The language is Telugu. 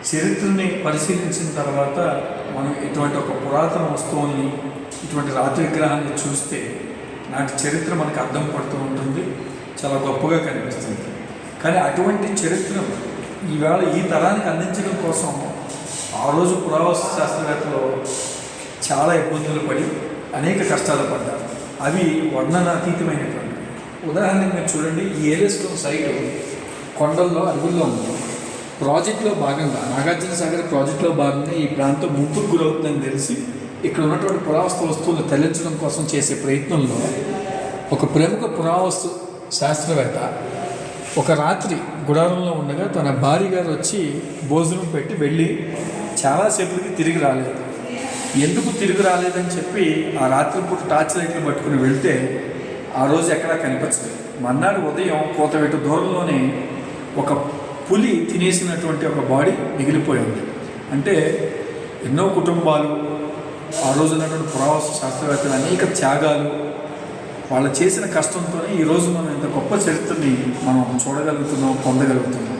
చరిత్రని పరిశీలించిన తర్వాత మనం ఇటువంటి ఒక పురాతన వస్తువుల్ని, ఇటువంటి రాతి విగ్రహాన్ని చూస్తే నాటి చరిత్ర మనకు అర్థం పడుతూ ఉంటుంది, చాలా గొప్పగా కనిపిస్తుంది. కానీ అటువంటి చరిత్రను ఈవేళ ఈ తరానికి అందించడం కోసం ఆ రోజు పురావస్తు శాస్త్రవేత్తలు చాలా ఇబ్బందులు పడి అనేక కష్టాలు పడ్డారు. అవి వర్ణనాతీతమైనటువంటి. ఉదాహరణకు మీరు చూడండి, ఈ ఏలేశ్వరం సైటు కొండల్లో అడవుల్లో ఉంది. ప్రాజెక్టులో భాగంగా, నాగార్జున సాగర్ ప్రాజెక్టులో భాగంగా ఈ ప్రాంతం ముంపుకు గురవుతుందని తెలిసి ఇక్కడ ఉన్నటువంటి పురావస్తు వస్తువులు తరలించడం కోసం చేసే ప్రయత్నంలో ఒక ప్రముఖ పురావస్తు శాస్త్రవేత్త ఒక రాత్రి గుడారంలో ఉండగా తన భార్య గారు వచ్చి భోజనం పెట్టి వెళ్ళి చాలాసేపటికి తిరిగి రాలేదు. ఎందుకు తిరిగి రాలేదని చెప్పి ఆ రాత్రిపూట టార్చ్ లైట్లు పట్టుకుని వెళ్తే ఆ రోజు ఎక్కడా కనిపించలేదు. మర్నాడు ఉదయం కోతవేటు దూరంలోనే ఒక పులి తినేసినటువంటి ఒక బాడీ మిగిలిపోయి ఉంది. అంటే ఎన్నో కుటుంబాలు, ఆ రోజు ఉన్నటువంటి పురావస్తు శాస్త్రవేత్తలు అనేక త్యాగాలు, వాళ్ళు చేసిన కష్టంతోనే ఈరోజు మనం ఇంత గొప్ప చరిత్రని మనం చూడగలుగుతున్నాం, పొందగలుగుతున్నాం.